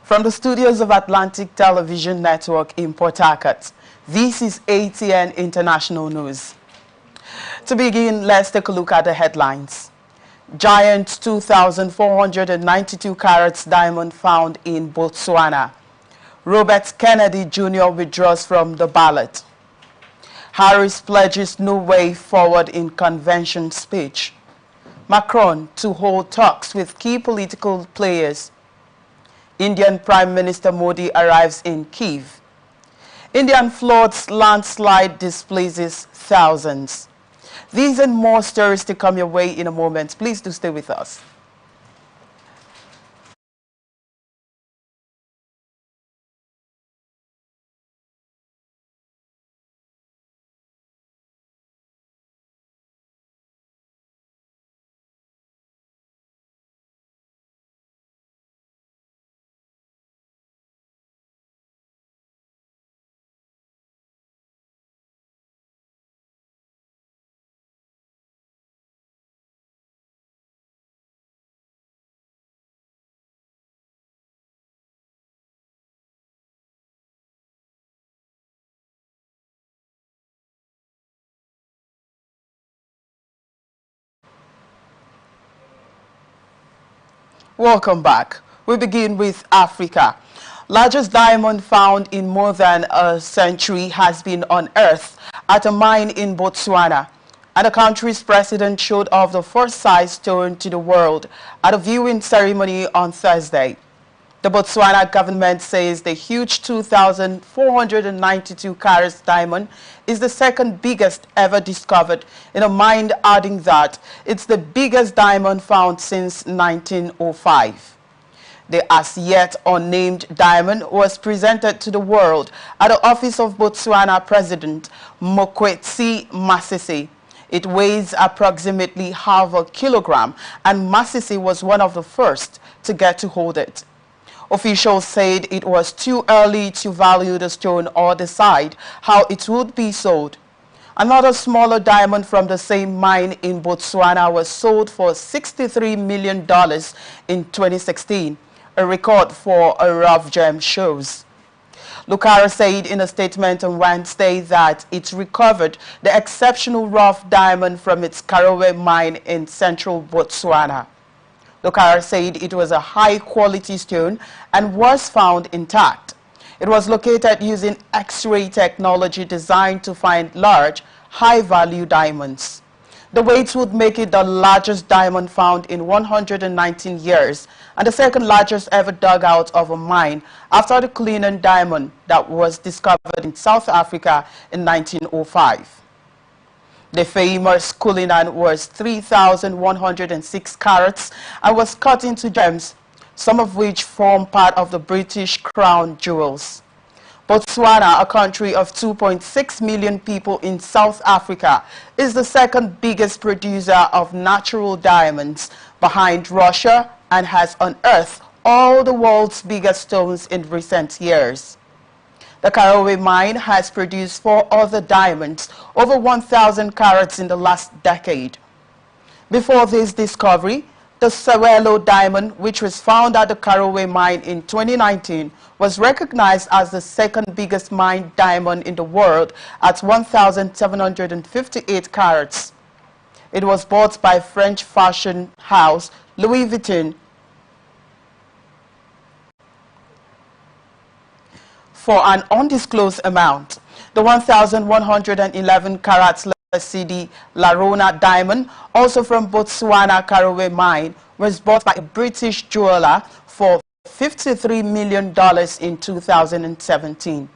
From the studios of Atlantic Television Network in Port Harcourt, this is ATN International News. To begin, let's take a look at the headlines. Giant 2,492 carats diamond found in Botswana. Robert Kennedy Jr. withdraws from the ballot. Harris pledges no way forward in convention speech. Macron to hold talks with key political players. Indian Prime Minister Modi arrives in Kyiv. Indian floods landslide displaces thousands. These and more stories to come your way in a moment. Please do stay with us. Welcome back. We begin with Africa. Largest diamond found in more than a century has been unearthed at a mine in Botswana, and the country's president showed off the first size stone to the world at a viewing ceremony on Thursday. The Botswana government says the huge 2,492 carats diamond is the second biggest ever discovered in a mine, adding that it's the biggest diamond found since 1905. The as yet unnamed diamond was presented to the world at the office of Botswana President Mokgweetsi Masisi. It weighs approximately half a kilogram, and Masisi was one of the first to get to hold it. Officials said it was too early to value the stone or decide how it would be sold. Another smaller diamond from the same mine in Botswana was sold for $63 million in 2016, a record for a rough gem shows. Lucara said in a statement on Wednesday that it recovered the exceptional rough diamond from its Karowe mine in central Botswana. Lucara said it was a high-quality stone and was found intact. It was located using X-ray technology designed to find large, high-value diamonds. The weight would make it the largest diamond found in 119 years and the second largest ever dug out of a mine after the Cullinan diamond that was discovered in South Africa in 1905. The famous Cullinan was 3,106 carats and was cut into gems, some of which form part of the British crown jewels. Botswana, a country of 2.6 million people in South Africa, is the second biggest producer of natural diamonds behind Russia and has unearthed all the world's biggest stones in recent years. The Karowe mine has produced 4 other diamonds, over 1,000 carats in the last decade. Before this discovery, the Sewelo diamond, which was found at the Karowe mine in 2019, was recognized as the second biggest mined diamond in the world at 1,758 carats. It was bought by French fashion house Louis Vuitton for an undisclosed amount. The 1,111 carats CD Larona diamond, also from Botswana Karowe mine, was bought by a British jeweler for $53 million in 2017.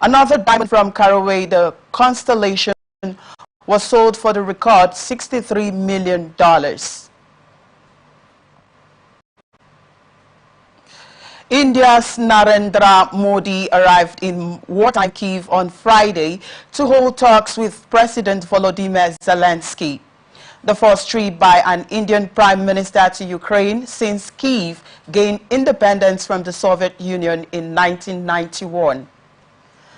Another diamond from Karowe, the Constellation, was sold for the record $63 million. India's Narendra Modi arrived in wartime Kyiv on Friday to hold talks with President Volodymyr Zelensky, the first trip by an Indian Prime Minister to Ukraine since Kyiv gained independence from the Soviet Union in 1991.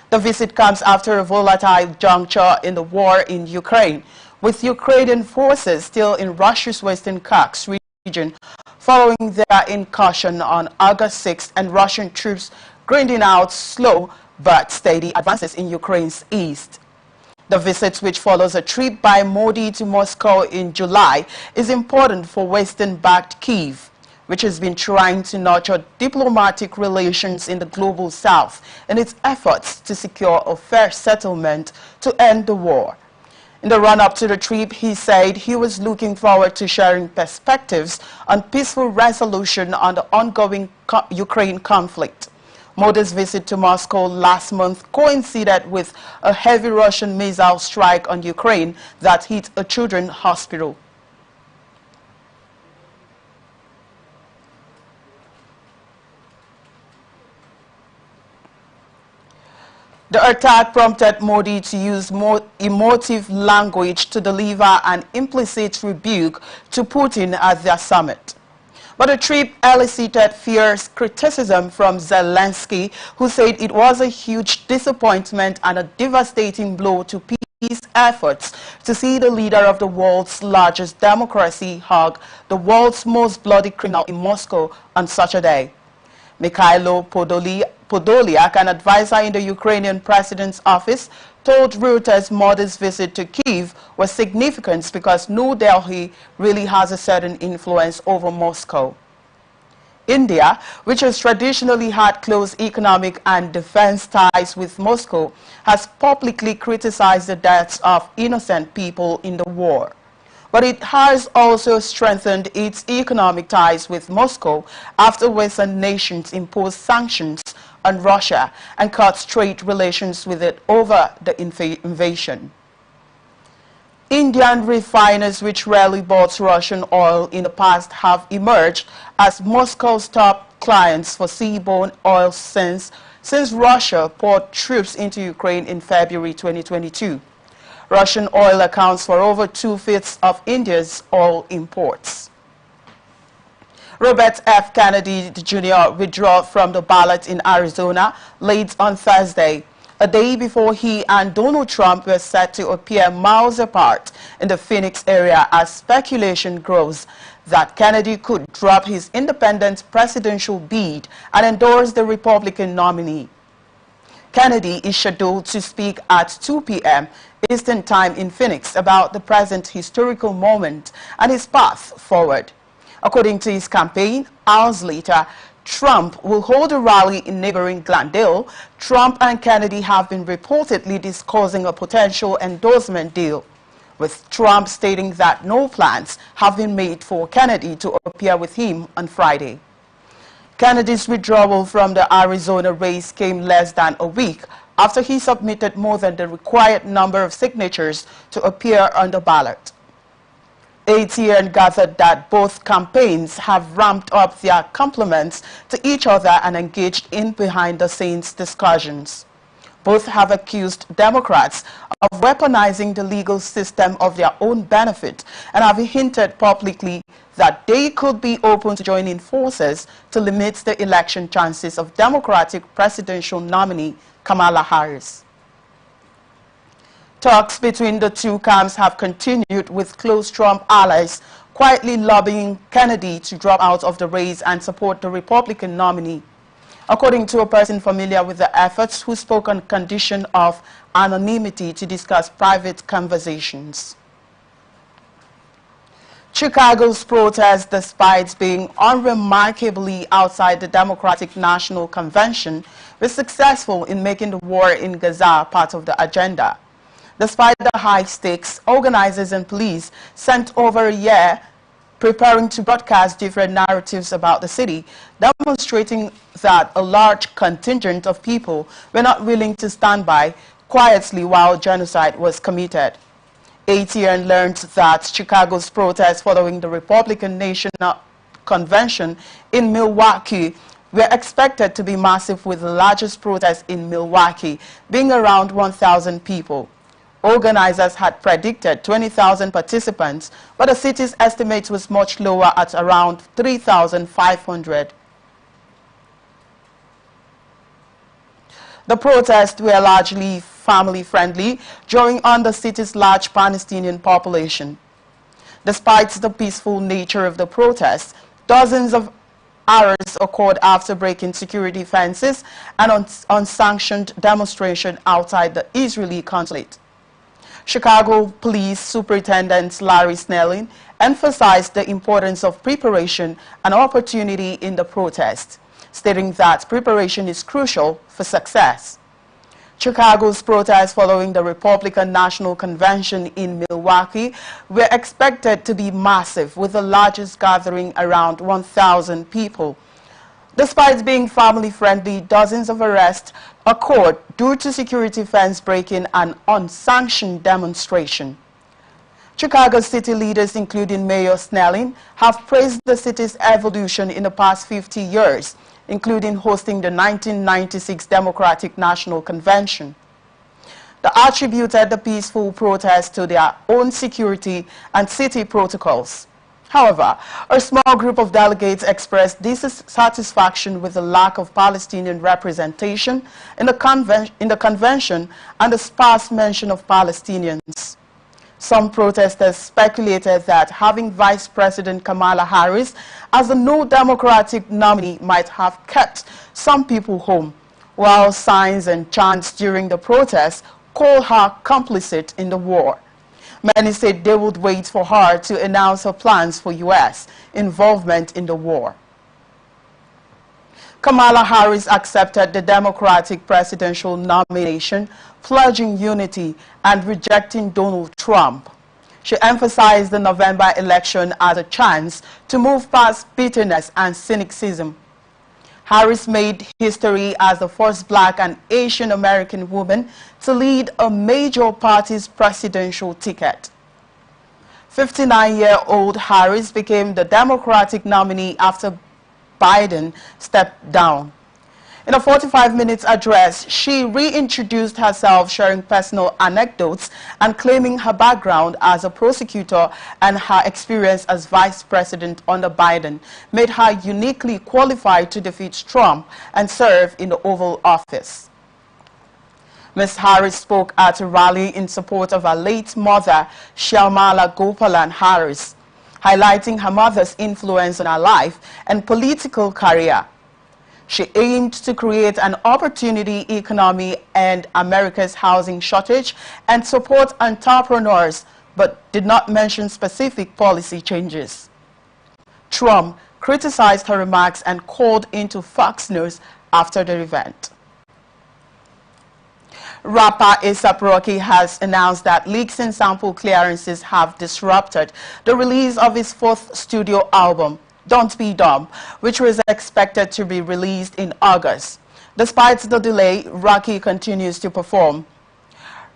The visit comes after a volatile juncture in the war in Ukraine, with Ukrainian forces still in Russia's western Kursk region following their incursion on August 6th and Russian troops grinding out slow but steady advances in Ukraine's east. The visit, which follows a trip by Modi to Moscow in July, is important for Western-backed Kyiv, which has been trying to nurture diplomatic relations in the global south in its efforts to secure a fair settlement to end the war. In the run-up to the trip, he said he was looking forward to sharing perspectives on peaceful resolution on the ongoing Ukraine conflict. Modi's visit to Moscow last month coincided with a heavy Russian missile strike on Ukraine that hit a children's hospital. The attack prompted Modi to use more emotive language to deliver an implicit rebuke to Putin at their summit. But the trip elicited fierce criticism from Zelensky, who said it was a huge disappointment and a devastating blow to peace efforts to see the leader of the world's largest democracy hug the world's most bloody criminal in Moscow on such a day. Mikhailo Podolyak, an advisor in the Ukrainian president's office, told Reuters Modi's visit to Kyiv was significant because New Delhi really has a certain influence over Moscow. India, which has traditionally had close economic and defense ties with Moscow, has publicly criticized the deaths of innocent people in the war. But it has also strengthened its economic ties with Moscow after Western nations imposed sanctions on Russia and cut trade relations with it over the invasion. Indian refiners, which rarely bought Russian oil in the past, have emerged as Moscow's top clients for seaborne oil since Russia poured troops into Ukraine in February 2022. Russian oil accounts for over 2/5 of India's oil imports. Robert F. Kennedy Jr. withdrew from the ballot in Arizona late on Thursday, a day before he and Donald Trump were set to appear miles apart in the Phoenix area as speculation grows that Kennedy could drop his independent presidential bid and endorse the Republican nominee. Kennedy is scheduled to speak at 2 p.m. Eastern Time in Phoenix about the present historical moment and his path forward. According to his campaign, hours later, Trump will hold a rally in neighboring Glendale. Trump and Kennedy have been reportedly discussing a potential endorsement deal, with Trump stating that no plans have been made for Kennedy to appear with him on Friday. Kennedy's withdrawal from the Arizona race came less than a week after he submitted more than the required number of signatures to appear on the ballot. ATN gathered that both campaigns have ramped up their compliments to each other and engaged in behind-the-scenes discussions. Both have accused Democrats of weaponizing the legal system of their own benefit and have hinted publicly that they could be open to joining forces to limit the election chances of Democratic presidential nominee Kamala Harris. Talks between the two camps have continued, with close Trump allies quietly lobbying Kennedy to drop out of the race and support the Republican nominee. According to a person familiar with the efforts who spoke on condition of anonymity to discuss private conversations. Chicago's protests, despite being unremarkably outside the Democratic National Convention, were successful in making the war in Gaza part of the agenda. Despite the high stakes, organizers and police spent over a year preparing to broadcast different narratives about the city, demonstrating that a large contingent of people were not willing to stand by quietly while genocide was committed. ATN learned that Chicago's protests following the Republican National Convention in Milwaukee were expected to be massive, with the largest protest in Milwaukee being around 1,000 people. Organizers had predicted 20,000 participants, but the city's estimate was much lower at around 3,500. The protests were largely family-friendly, drawing on the city's large Palestinian population. Despite the peaceful nature of the protests, dozens of arrests occurred after breaking security fences and unsanctioned demonstration outside the Israeli consulate. Chicago Police Superintendent Larry Snelling emphasized the importance of preparation and opportunity in the protest, stating that preparation is crucial for success. Chicago's protests following the Republican National Convention in Milwaukee were expected to be massive, with the largest gathering around 1,000 people. Despite being family-friendly, dozens of arrests occurred due to security fence breaking and unsanctioned demonstration. Chicago city leaders, including Mayor Snelling, have praised the city's evolution in the past 50 years, including hosting the 1996 Democratic National Convention. They attributed the peaceful protest to their own security and city protocols. However, a small group of delegates expressed dissatisfaction with the lack of Palestinian representation in the convention and the sparse mention of Palestinians. Some protesters speculated that having Vice President Kamala Harris as the new Democratic nominee might have kept some people home, while signs and chants during the protests called her complicit in the war. Many said they would wait for her to announce her plans for U.S. involvement in the war. Kamala Harris accepted the Democratic presidential nomination, pledging unity and rejecting Donald Trump. She emphasized the November election as a chance to move past bitterness and cynicism. Harris made history as the first Black and Asian American woman to lead a major party's presidential ticket. 59-year-old Harris became the Democratic nominee after Biden stepped down. In a 45-minute address, she reintroduced herself, sharing personal anecdotes and claiming her background as a prosecutor and her experience as vice president under Biden made her uniquely qualified to defeat Trump and serve in the Oval Office. Ms. Harris spoke at a rally in support of her late mother, Shyamala Gopalan Harris, highlighting her mother's influence on her life and political career. She aimed to create an opportunity economy and America's housing shortage and support entrepreneurs, but did not mention specific policy changes. Trump criticized her remarks and called into Fox News after the event. Rapper A$AP Rocky has announced that leaks and sample clearances have disrupted the release of his fourth studio album, Don't Be Dumb, which was expected to be released in August. Despite the delay, Rocky continues to perform.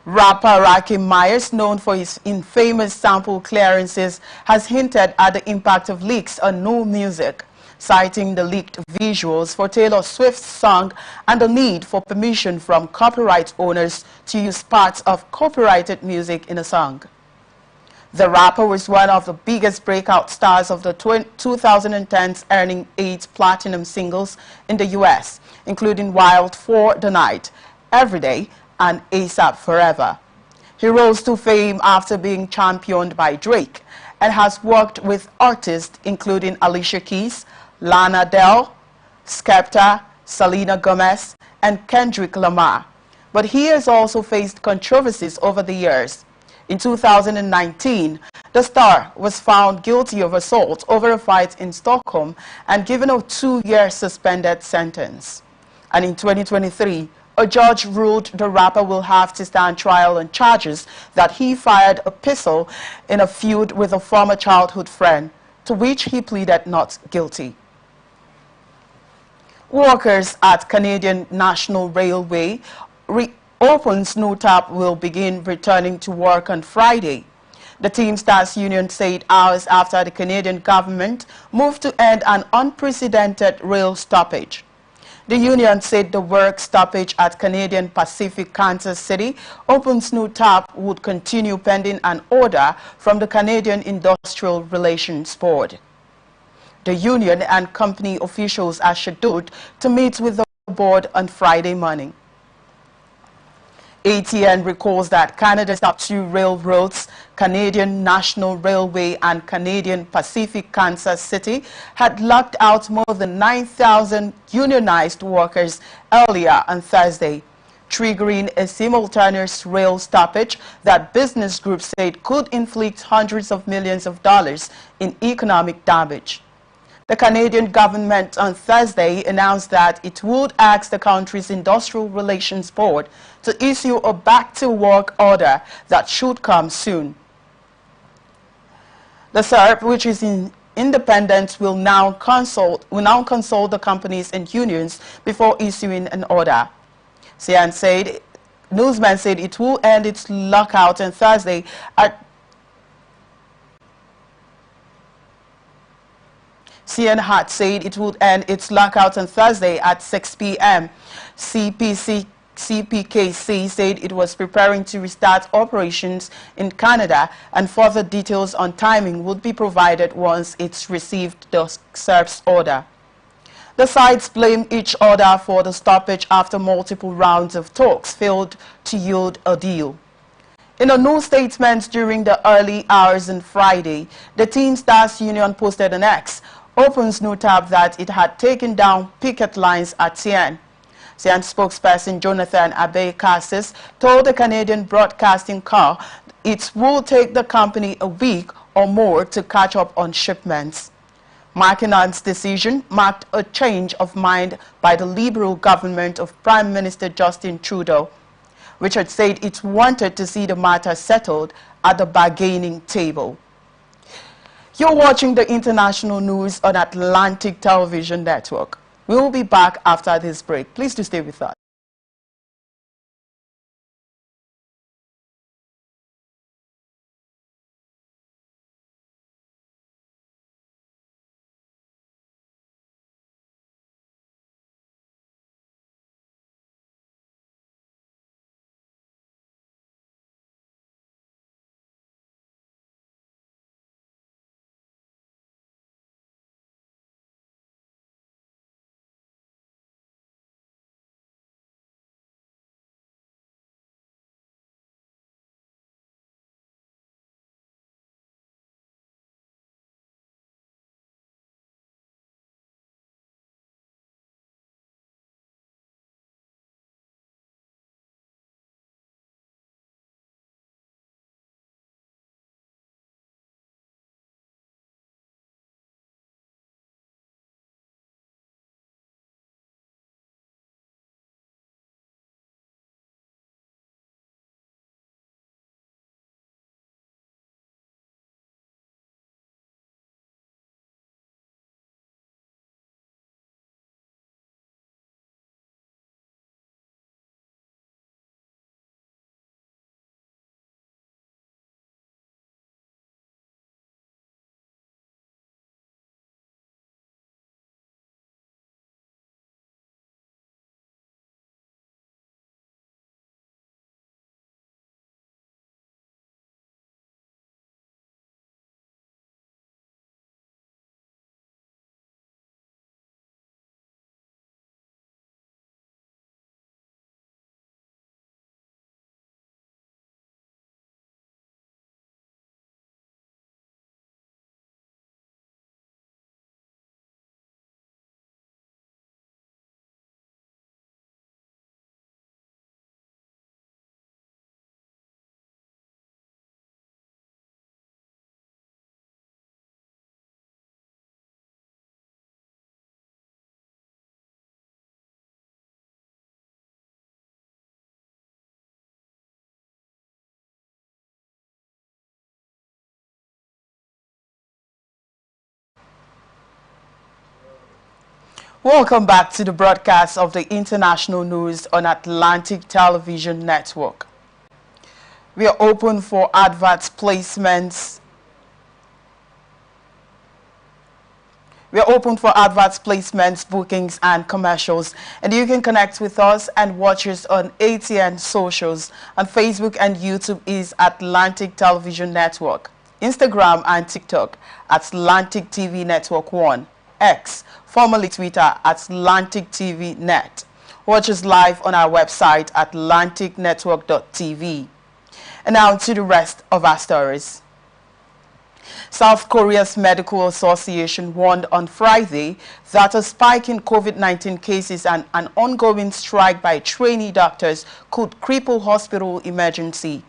Rapper Rocky Myers, known for his infamous sample clearances, has hinted at the impact of leaks on new music, citing the leaked visuals for Taylor Swift's song and the need for permission from copyright owners to use parts of copyrighted music in a song. The rapper was one of the biggest breakout stars of the 2010s, earning 8 platinum singles in the U.S., including Wild for the Night, Every Day, and A$AP Forever. He rose to fame after being championed by Drake and has worked with artists including Alicia Keys, Lana Del, Skepta, Selena Gomez, and Kendrick Lamar. But he has also faced controversies over the years. In 2019, the star was found guilty of assault over a fight in Stockholm and given a 2-year suspended sentence. And in 2023, a judge ruled the rapper will have to stand trial on charges that he fired a pistol in a feud with a former childhood friend, to which he pleaded not guilty. Workers at Canadian National Railway Open's new tap will begin returning to work on Friday. The Teamsters Union said hours after the Canadian government moved to end an unprecedented rail stoppage. The union said the work stoppage at Canadian Pacific Kansas City Open's new tap would continue pending an order from the Canadian Industrial Relations Board. The union and company officials are scheduled to meet with the board on Friday morning. ATN recalls that Canada's top two railroads, Canadian National Railway and Canadian Pacific Kansas City, had locked out more than 9,000 unionized workers earlier on Thursday, triggering a simultaneous rail stoppage that business groups said could inflict hundreds of millions of dollars in economic damage. The Canadian government on Thursday announced that it would ask the country's Industrial Relations Board to issue a back-to-work order that should come soon. The SERB, which is independent, will now consult the companies and unions before issuing an order. Newsman said it will end its lockout on Thursday at CN had said it would end its lockout on Thursday at 6 p.m. CPKC said it was preparing to restart operations in Canada, and further details on timing would be provided once it's received the SERB's order. The sides blame each other for the stoppage after multiple rounds of talks failed to yield a deal. In a new statement during the early hours on Friday, the Teen Stars Union posted an X Open's new tab that it had taken down picket lines at CN. CN spokesperson Jonathan Abe-Cassis told the Canadian Broadcasting Corps it will take the company a week or more to catch up on shipments. Makinon's decision marked a change of mind by the Liberal government of Prime Minister Justin Trudeau, which had said it wanted to see the matter settled at the bargaining table. You're watching the international news on Atlantic Television Network. We will be back after this break. Please do stay with us. Welcome back to the broadcast of the international news on Atlantic Television Network. We are open for adverts placements. We are open for adverts placements, bookings, and commercials. And you can connect with us and watch us on ATN socials. On Facebook and YouTube is Atlantic Television Network. Instagram and TikTok at Atlantic TV Network 1. X, formerly Twitter, at Atlantic TV Net. Watch us live on our website at atlanticnetwork.tv. And now to the rest of our stories. South Korea's Medical Association warned on Friday that a spike in COVID-19 cases and an ongoing strike by trainee doctors could cripple hospital emergency.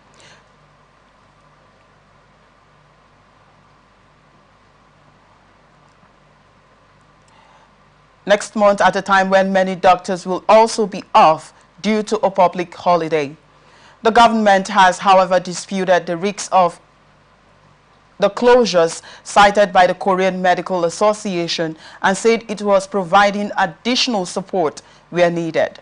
Next month, at a time when many doctors will also be off due to a public holiday. The government has, however, disputed the risks of the closures cited by the Korean Medical Association and said it was providing additional support where needed.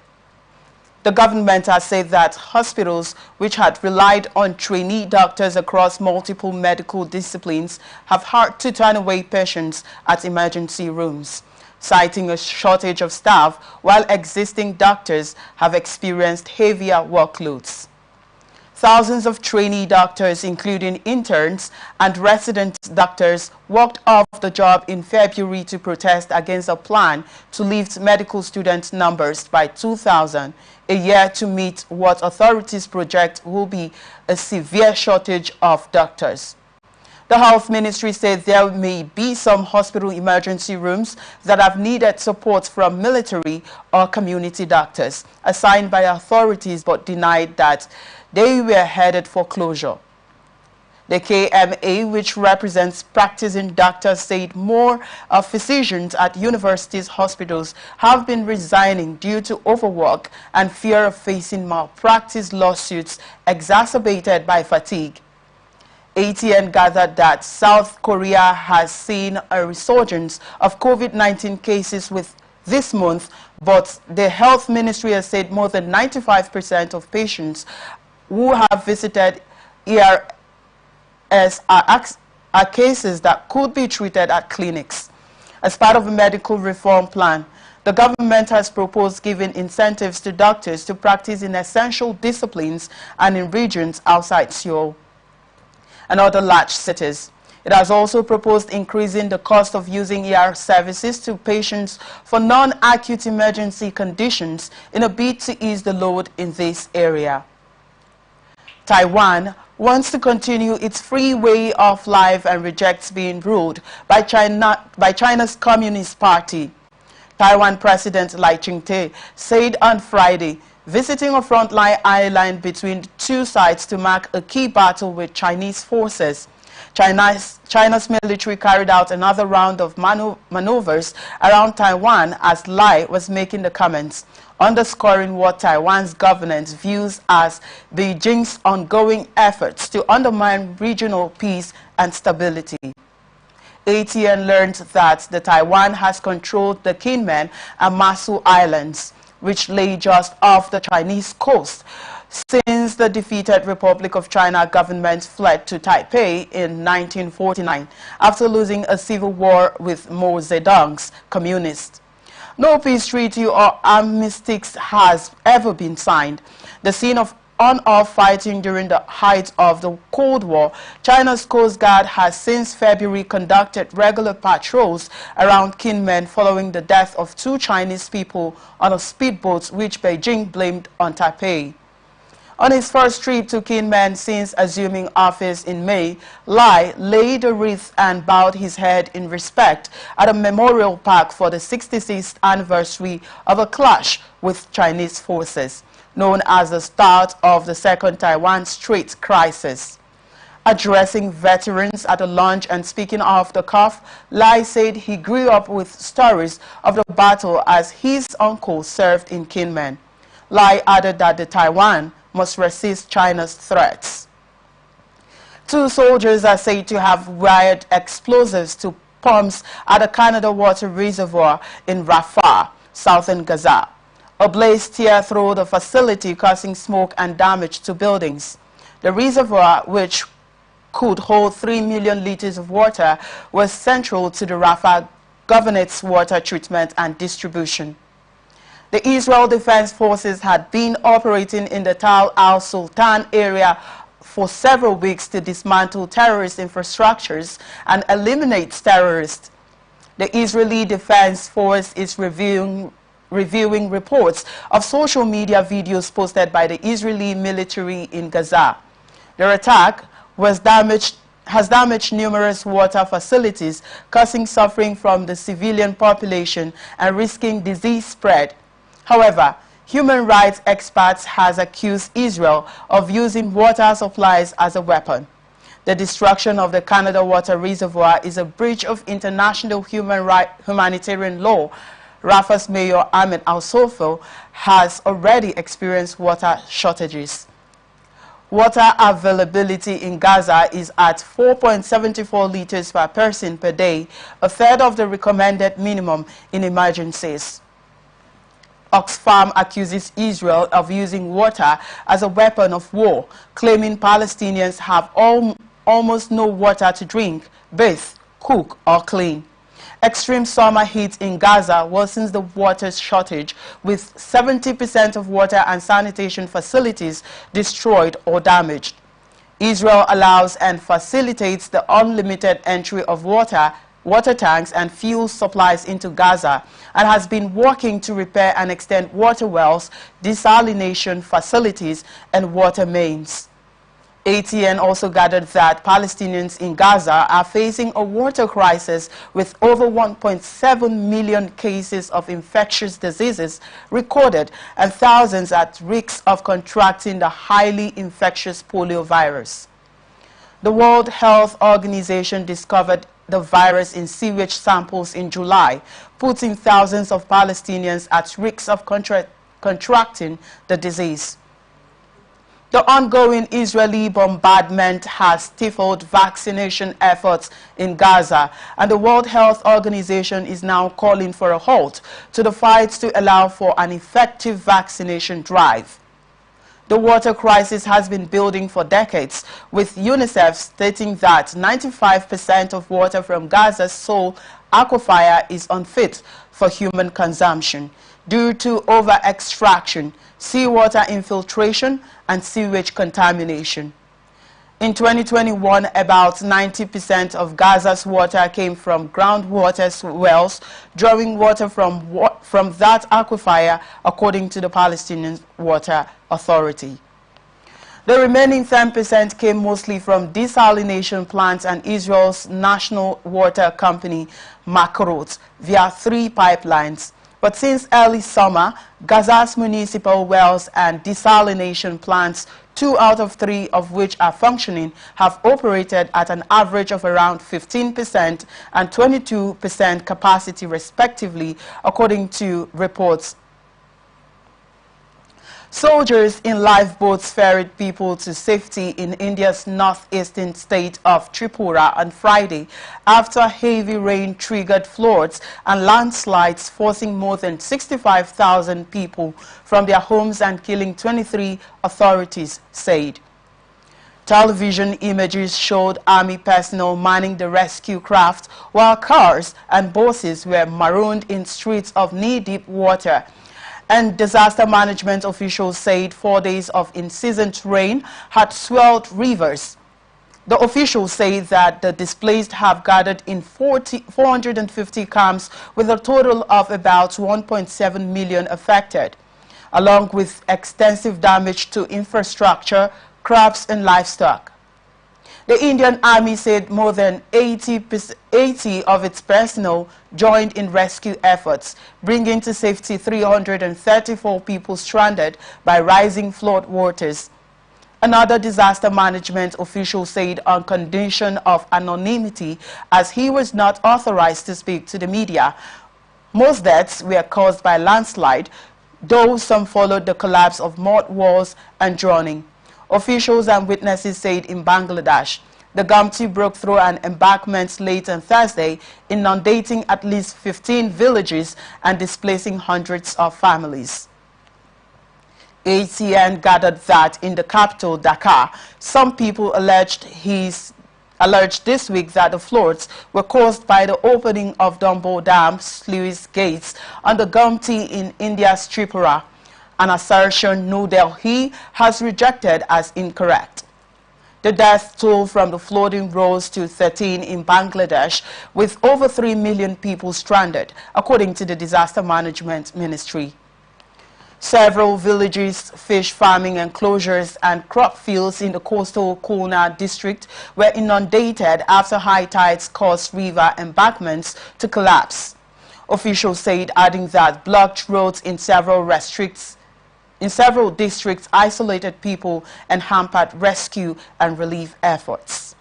The government has said that hospitals which had relied on trainee doctors across multiple medical disciplines have had to turn away patients at emergency rooms, citing a shortage of staff while existing doctors have experienced heavier workloads. Thousands of trainee doctors, including interns and resident doctors, walked off the job in February to protest against a plan to lift medical student numbers by 2,000 a year to meet what authorities project will be a severe shortage of doctors. The Health Ministry said there may be some hospital emergency rooms that have needed support from military or community doctors assigned by authorities but denied that they were headed for closure. The KMA, which represents practicing doctors, said more physicians at universities' hospitals have been resigning due to overwork and fear of facing malpractice lawsuits exacerbated by fatigue. ATN gathered that South Korea has seen a resurgence of COVID-19 cases with this month, but the Health Ministry has said more than 95% of patients who have visited ERS are cases that could be treated at clinics. As part of a medical reform plan, the government has proposed giving incentives to doctors to practice in essential disciplines and in regions outside Seoul and other large cities. It has also proposed increasing the cost of using ER services to patients for non-acute emergency conditions in a bid to ease the load in this area. Taiwan wants to continue its free way of life and rejects being ruled by China's Communist Party. Taiwan President Lai Ching-te said on Friday, visiting a frontline island between the two sides to mark a key battle with Chinese forces. China's military carried out another round of maneuvers around Taiwan as Lai was making the comments, underscoring what Taiwan's government views as Beijing's ongoing efforts to undermine regional peace and stability. ATN learned that the Taiwan has controlled the Kinmen and Masu Islands, which lay just off the Chinese coast, since the defeated Republic of China government fled to Taipei in 1949 after losing a civil war with Mao Zedong's communists. No peace treaty or armistice has ever been signed. The scene of on-off fighting during the height of the Cold War, China's Coast Guard has since February conducted regular patrols around Kinmen following the death of 2 Chinese people on a speedboat which Beijing blamed on Taipei. On his first trip to Kinmen since assuming office in May, Lai laid a wreath and bowed his head in respect at a memorial park for the 66th anniversary of a clash with Chinese forces, known as the start of the Second Taiwan Strait crisis. Addressing veterans at a lunch and speaking off the cuff, Lai said he grew up with stories of the battle as his uncle served in Kinmen. Lai added that the Taiwan must resist China's threats. 2 soldiers are said to have wired explosives to pumps at a Canada water reservoir in Rafah, southern Gaza. A blaze tear through the facility, causing smoke and damage to buildings. The reservoir, which could hold 3 million liters of water, was central to the Rafah governorate's water treatment and distribution. The Israel Defense Forces had been operating in the Tal al-Sultan area for several weeks to dismantle terrorist infrastructures and eliminate terrorists. The Israeli Defense Force is reviewing reviewing reports of social media videos posted by the Israeli military in Gaza. Their attack has damaged numerous water facilities, causing suffering from the civilian population and risking disease spread. However, human rights experts have accused Israel of using water supplies as a weapon. The destruction of the Canada Water Reservoir is a breach of international humanitarian law. Rafah's Mayor Ahmed Al-Sofo has already experienced water shortages. Water availability in Gaza is at 4.74 liters per person per day, a third of the recommended minimum in emergencies. Oxfam accuses Israel of using water as a weapon of war, claiming Palestinians have almost no water to drink, bathe, cook, or clean. Extreme summer heat in Gaza worsens the water shortage, with 70% of water and sanitation facilities destroyed or damaged. Israel allows and facilitates the unlimited entry of water tanks and fuel supplies into Gaza, and has been working to repair and extend water wells, desalination facilities, and water mains. ATN also gathered that Palestinians in Gaza are facing a water crisis, with over 1.7 million cases of infectious diseases recorded and thousands at risk of contracting the highly infectious polio virus. The World Health Organization discovered the virus in sewage samples in July, putting thousands of Palestinians at risk of contracting the disease. The ongoing Israeli bombardment has stifled vaccination efforts in Gaza, and the World Health Organization is now calling for a halt to the fight to allow for an effective vaccination drive. The water crisis has been building for decades, with UNICEF stating that 95% of water from Gaza's sole aquifer is unfit for human consumption due to over-extraction, seawater infiltration, and sewage contamination. In 2021, about 90% of Gaza's water came from groundwater wells, drawing water from that aquifer, according to the Palestinian Water Authority. The remaining 10% came mostly from desalination plants and Israel's national water company, Makrot, via 3 pipelines. But since early summer, Gaza's municipal wells and desalination plants, 2 out of 3 of which are functioning, have operated at an average of around 15% and 22% capacity respectively, according to reports. Soldiers in lifeboats ferried people to safety in India's northeastern state of Tripura on Friday after heavy rain triggered floods and landslides, forcing more than 65,000 people from their homes and killing 23, authorities said. Television images showed army personnel manning the rescue craft, while cars and buses were marooned in streets of knee-deep water. And disaster management officials said 4 days of incessant rain had swelled rivers. The officials say that the displaced have gathered in 450 camps, with a total of about 1.7 million affected, along with extensive damage to infrastructure, crops and livestock. The Indian Army said more than 80 of its personnel joined in rescue efforts, bringing to safety 334 people stranded by rising flood waters. Another disaster management official said on condition of anonymity, as he was not authorized to speak to the media. Most deaths were caused by landslide, though some followed the collapse of mud walls and drowning. Officials and witnesses said in Bangladesh, the Gumti broke through an embankment late on Thursday, inundating at least 15 villages and displacing hundreds of families. ATN gathered that in the capital, Dhaka, some people alleged this week that the floods were caused by the opening of Dumbo Dam sluice gates on the Gumti in India's Tripura, an assertion New Delhi has rejected as incorrect. The death toll from the flooding rose to 13 in Bangladesh, with over 3 million people stranded, according to the Disaster Management Ministry. Several villages, fish farming enclosures and crop fields in the coastal Khulna district were inundated after high tides caused river embankments to collapse. Officials said, adding that blocked roads in several districts isolated people and hampered rescue and relief efforts.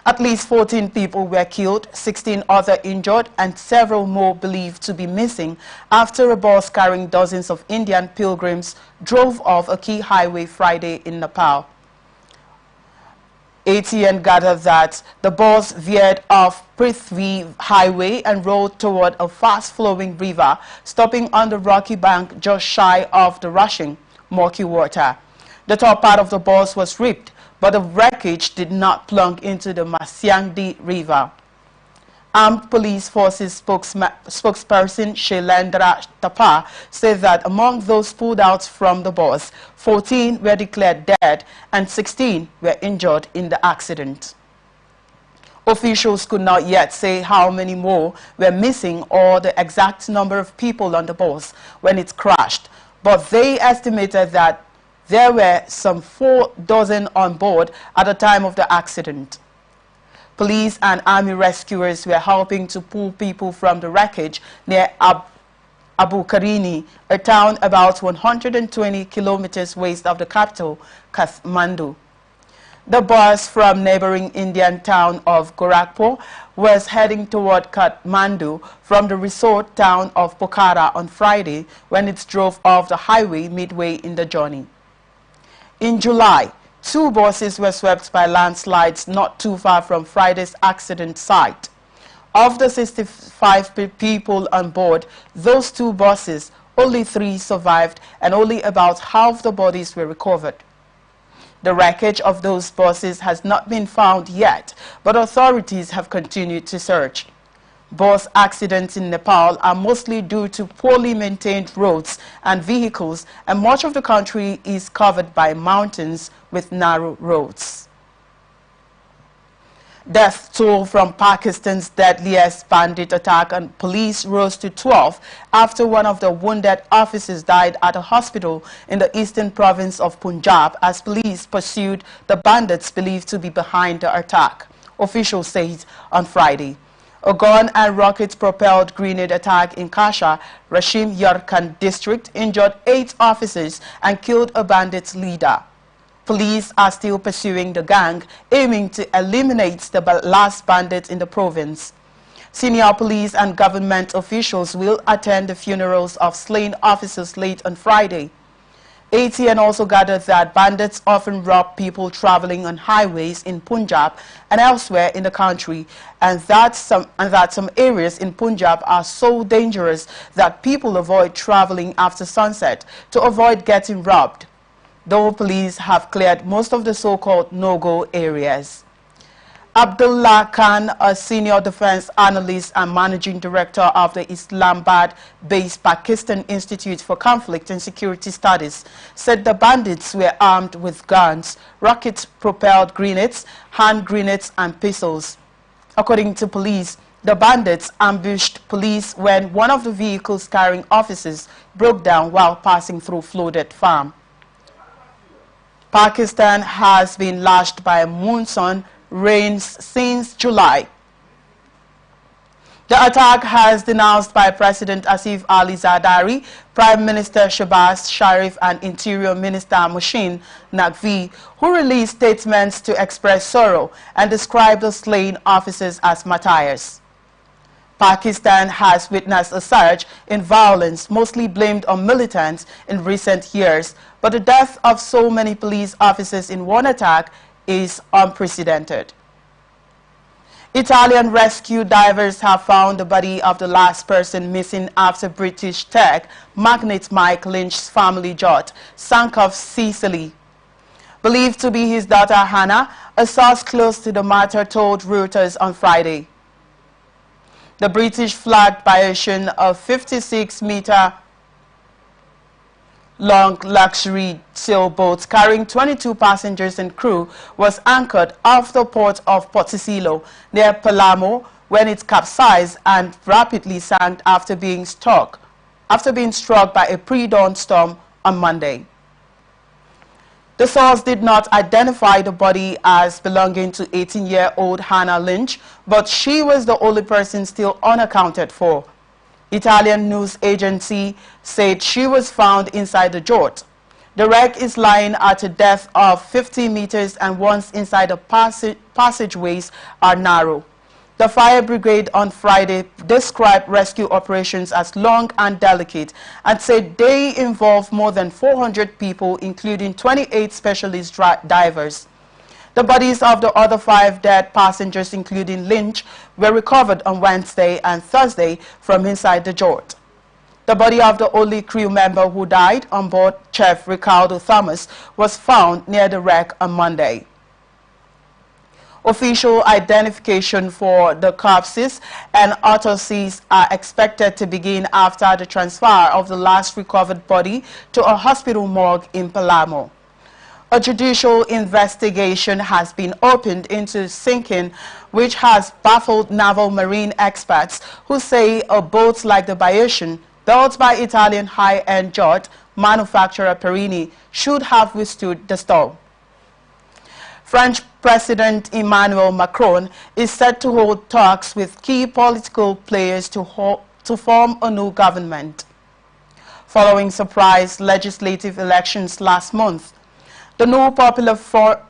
At least 14 people were killed, 16 others injured, and several more believed to be missing after a bus carrying dozens of Indian pilgrims drove off a key highway Friday in Nepal. ATN gathered that the bus veered off Prithvi Highway and rode toward a fast-flowing river, stopping on the rocky bank just shy of the rushing, murky water. The top part of the bus was ripped, but the wreckage did not plunge into the Masyangdi River. Armed Police Forces spokesperson Shailendra Thapa said that among those pulled out from the bus, 14 were declared dead and 16 were injured in the accident. Officials could not yet say how many more were missing or the exact number of people on the bus when it crashed, but they estimated that there were some 4 dozen on board at the time of the accident. Police and army rescuers were helping to pull people from the wreckage near Abu Karini, a town about 120 kilometers west of the capital, Kathmandu. The bus from neighboring Indian town of Gorakhpur was heading toward Kathmandu from the resort town of Pokhara on Friday when it drove off the highway midway in the journey. In July, 2 buses were swept by landslides not too far from Friday's accident site. Of the 65 people on board those 2 buses, only 3 survived and only about half the bodies were recovered. The wreckage of those buses has not been found yet, but authorities have continued to search. Bus accidents in Nepal are mostly due to poorly maintained roads and vehicles, and much of the country is covered by mountains with narrow roads. Death toll from Pakistan's deadliest bandit attack on police rose to 12 after one of the wounded officers died at a hospital in the eastern province of Punjab as police pursued the bandits believed to be behind the attack, officials said on Friday. A gun and rocket-propelled grenade attack in Kasha, Rashim Yarkand district injured 8 officers and killed a bandits leader. Police are still pursuing the gang, aiming to eliminate the last bandit in the province. Senior police and government officials will attend the funerals of slain officers late on Friday. ATN also gathered that bandits often rob people traveling on highways in Punjab and elsewhere in the country, and that some areas in Punjab are so dangerous that people avoid traveling after sunset to avoid getting robbed, though police have cleared most of the so-called no-go areas. Abdullah Khan, a senior defense analyst and managing director of the Islamabad-based Pakistan Institute for Conflict and Security Studies, said the bandits were armed with guns, rocket-propelled grenades, hand grenades and pistols. According to police, the bandits ambushed police when one of the vehicles carrying officers broke down while passing through flooded farm. Pakistan has been lashed by monsoon rains since July. The attack has denounced by President Asif Ali Zardari, Prime Minister Shehbaz Sharif and Interior Minister Mohsin Naqvi, who released statements to express sorrow and describe the slain officers as martyrs. Pakistan has witnessed a surge in violence, mostly blamed on militants in recent years, but the death of so many police officers in one attack is unprecedented. Italian rescue divers have found the body of the last person missing after British tech magnate Mike Lynch's family yacht sank off Sicily. Believed to be his daughter Hannah, a source close to the matter told Reuters on Friday. The British flagged by ocean of 56-meter long luxury sailboat carrying 22 passengers and crew was anchored off the port of Porticilo near Palermo when it capsized and rapidly sank after being struck by a pre-dawn storm on Monday. The source did not identify the body as belonging to 18-year-old Hannah Lynch, but she was the only person still unaccounted for. Italian news agency said she was found inside the yacht. The wreck is lying at a depth of 50 meters and once inside the passageways are narrow. The fire brigade on Friday described rescue operations as long and delicate and said they involved more than 400 people, including 28 specialist divers. The bodies of the other 5 dead passengers, including Lynch, were recovered on Wednesday and Thursday from inside the yacht. The body of the only crew member who died on board, Chef Ricardo Thomas, was found near the wreck on Monday. Official identification for the corpses and autopsies are expected to begin after the transfer of the last recovered body to a hospital morgue in Palermo. A judicial investigation has been opened into sinking, which has baffled naval marine experts who say a boat like the Bayesian, built by Italian high-end yacht manufacturer Perini, should have withstood the storm. French President Emmanuel Macron is set to hold talks with key political players to form a new government. Following surprise legislative elections last month, the new Popular Front,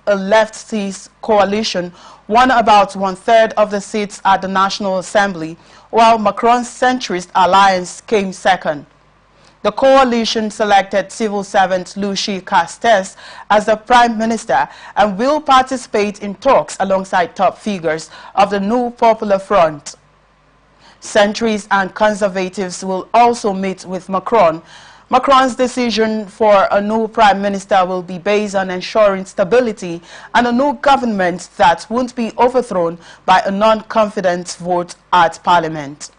a leftist coalition, won about 1/3 of the seats at the National Assembly, while Macron's centrist alliance came second. The coalition selected civil servant Lucie Castex as the prime minister and will participate in talks alongside top figures of the new Popular Front. Centrists and conservatives will also meet with Macron. Macron's decision for a new prime minister will be based on ensuring stability and a new government that won't be overthrown by a non-confidence vote at parliament.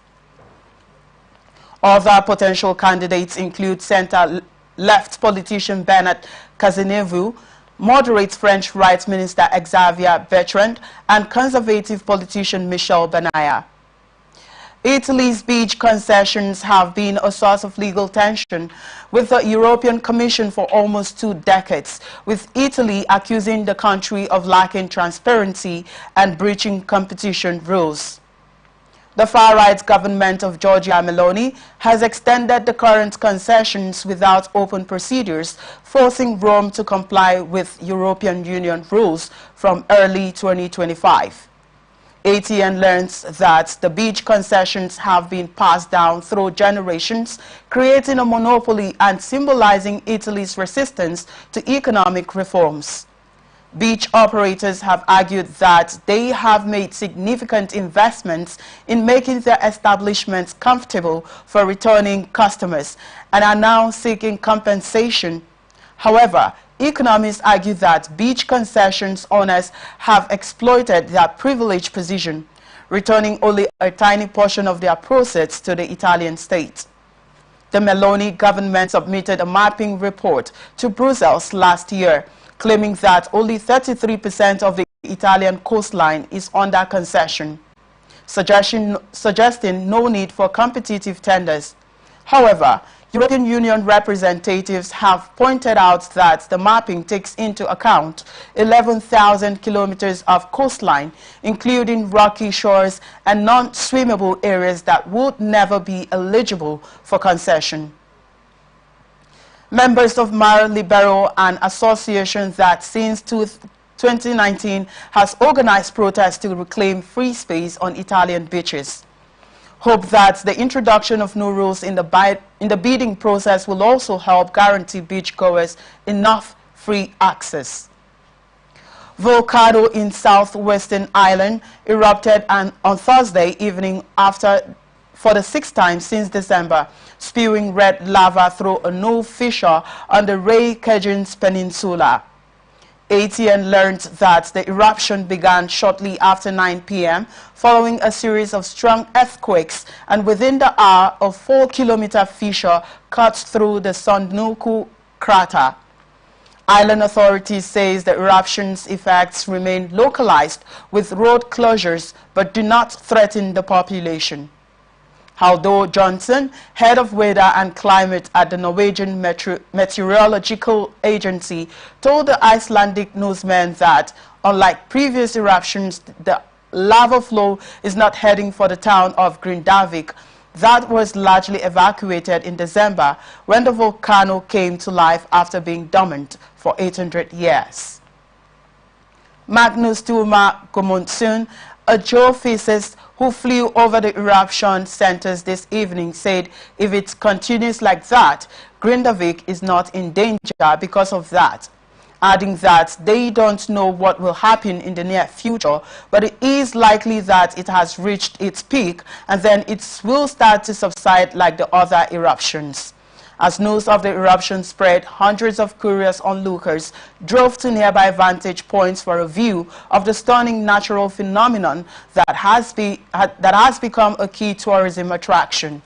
Other potential candidates include center-left politician Bernard Cazeneuve, moderate French Rights Minister Xavier Bertrand, and conservative politician Michel Barnier. Italy's beach concessions have been a source of legal tension with the European Commission for almost 2 decades, with Italy accusing the country of lacking transparency and breaching competition rules. The far-right government of Giorgia Meloni has extended the current concessions without open procedures, forcing Rome to comply with European Union rules from early 2025. ATN learns that the beach concessions have been passed down through generations, creating a monopoly and symbolizing Italy's resistance to economic reforms. Beach operators have argued that they have made significant investments in making their establishments comfortable for returning customers and are now seeking compensation. However, economists argue that beach concessions owners have exploited their privileged position, returning only a tiny portion of their profits to the Italian state. The Meloni government submitted a mapping report to Brussels last year, claiming that only 33% of the Italian coastline is under concession, suggesting no need for competitive tenders. However, European Union representatives have pointed out that the mapping takes into account 11,000 kilometers of coastline, including rocky shores and non-swimmable areas that would never be eligible for concession. Members of Mar Libero, an association that since 2019 has organized protests to reclaim free space on Italian beaches, hope that the introduction of new rules in the bidding process will also help guarantee beachgoers enough free access. Volcano in southwestern Ireland erupted on Thursday evening for the 6th time since December, spewing red lava through a new fissure on the Ray Kejans Peninsula. ATN learned that the eruption began shortly after 9 p.m. following a series of strong earthquakes, and within the hour, a 4-kilometer fissure cut through the Sonduku crater. Island authorities say the eruption's effects remain localized with road closures but do not threaten the population. Haldo Johnson, head of weather and climate at the Norwegian Meteorological Agency, told the Icelandic newsman that, unlike previous eruptions, the lava flow is not heading for the town of Grindavik that was largely evacuated in December when the volcano came to life after being dormant for 800 years. Magnus Tuma Gomundson, a geophysicist who flew over the eruption centers this evening, said if it continues like that, Grindavik is not in danger because of that, adding that they don't know what will happen in the near future, but it is likely that it has reached its peak and then it will start to subside like the other eruptions. As news of the eruption spread, hundreds of curious onlookers drove to nearby vantage points for a view of the stunning natural phenomenon that has become a key tourism attraction.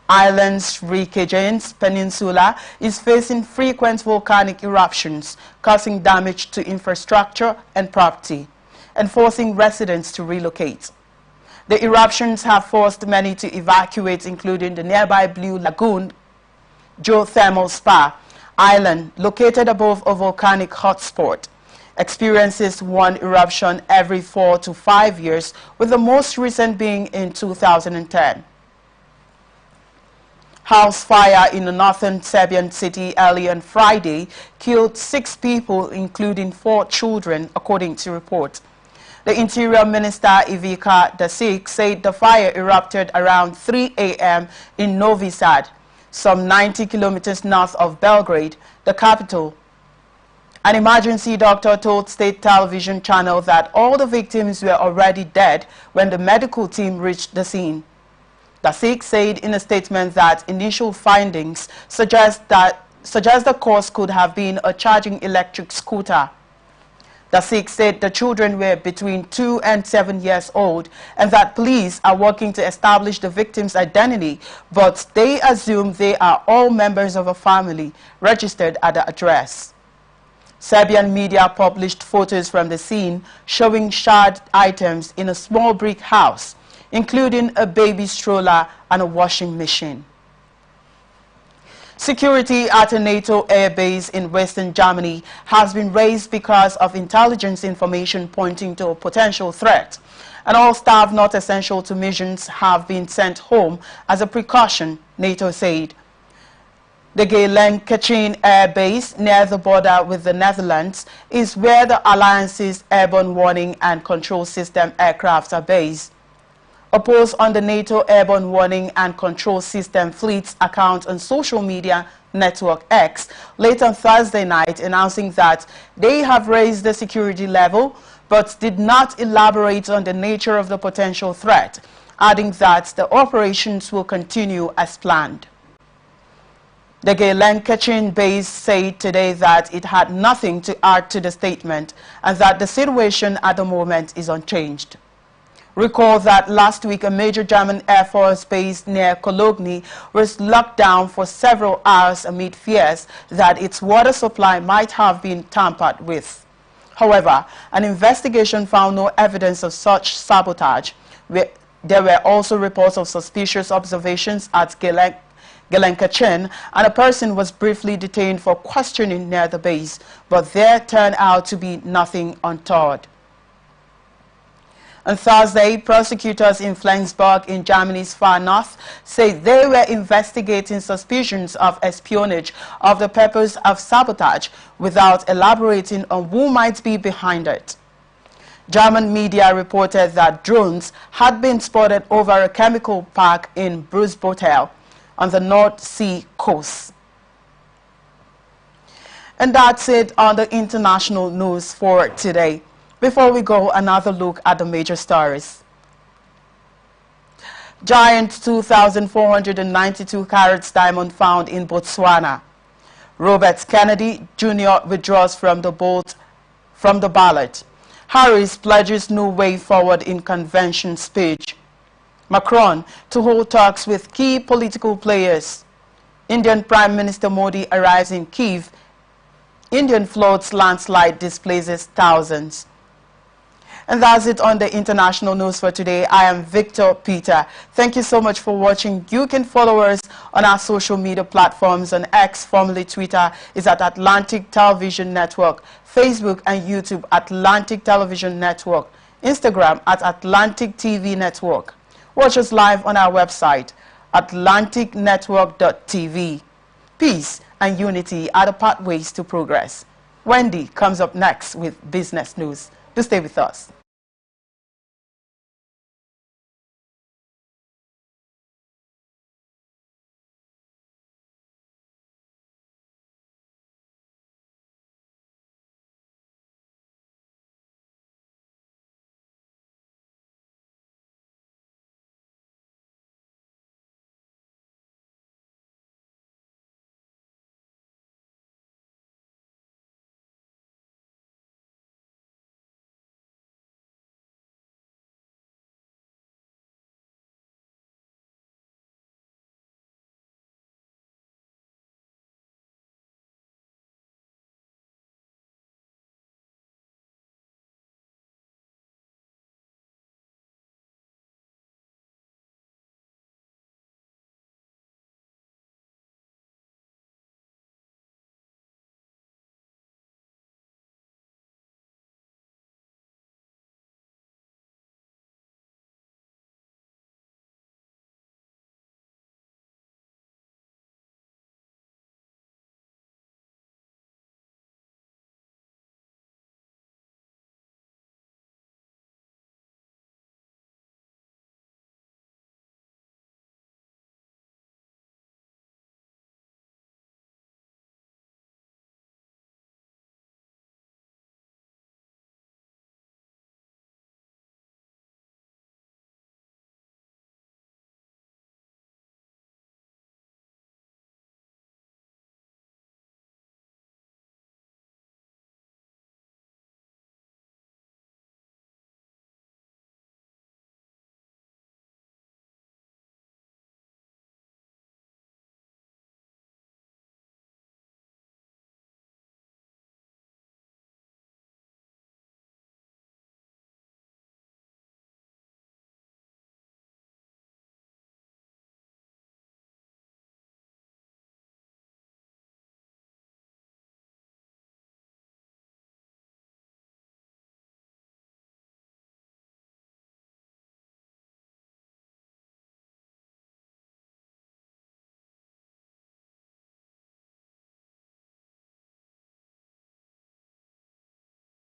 Ireland's Reykjanes Peninsula is facing frequent volcanic eruptions, causing damage to infrastructure and property, and forcing residents to relocate. The eruptions have forced many to evacuate, including the nearby Blue Lagoon Geothermal Spa Island, located above a volcanic hotspot, experiences one eruption every 4 to 5 years, with the most recent being in 2010. House fire in the northern Serbian city early on Friday killed 6 people, including 4 children, according to reports. The Interior Minister Ivica Dačić said the fire erupted around 3 a.m. in Novi Sad, some 90 kilometers north of Belgrade, the capital. An emergency doctor told state television channel that all the victims were already dead when the medical team reached the scene. Dačić said in a statement that initial findings suggest the cause could have been a charging electric scooter. Dačić said the children were between 2 and 7 years old and that police are working to establish the victim's identity, but they assume they are all members of a family registered at the address. Serbian media published photos from the scene showing charred items in a small brick house, including a baby stroller and a washing machine. Security at a NATO air base in western Germany has been raised because of intelligence information pointing to a potential threat, and all staff not essential to missions have been sent home as a precaution, NATO said. The Geilenkirchen air base near the border with the Netherlands is where the Alliance's airborne warning and control system aircraft are based. A post on the NATO Airborne Warning and Control System Fleet's account on social media network X late on Thursday night announcing that they have raised the security level but did not elaborate on the nature of the potential threat, adding that the operations will continue as planned. The Geilenkirchen base said today that it had nothing to add to the statement and that the situation at the moment is unchanged. Recall that last week a major German Air Force base near Cologne was locked down for several hours amid fears that its water supply might have been tampered with. However, an investigation found no evidence of such sabotage. There were also reports of suspicious observations at Geilenkirchen, and a person was briefly detained for questioning near the base, but there turned out to be nothing untoward. On Thursday, prosecutors in Flensburg in Germany's far north said they were investigating suspicions of espionage of the purpose of sabotage without elaborating on who might be behind it. German media reported that drones had been spotted over a chemical park in Brunsbüttel on the North Sea coast. And that's it on the international news for today. Before we go, another look at the major stories. Giant 2,492 carats diamond found in Botswana. Robert Kennedy Jr. withdraws from the Bolt from the ballot. Harris pledges new way forward in convention speech. Macron to hold talks with key political players. Indian Prime Minister Modi arrives in Kyiv. Indian floods landslide displaces thousands. And that's it on the international news for today. I am Victor Peter. Thank you so much for watching. You can follow us on our social media platforms. On X, formerly Twitter, is at Atlantic Television Network. Facebook and YouTube, Atlantic Television Network. Instagram at Atlantic TV Network. Watch us live on our website, atlanticnetwork.tv. Peace and unity are the pathways to progress. Wendy comes up next with business news. Do stay with us.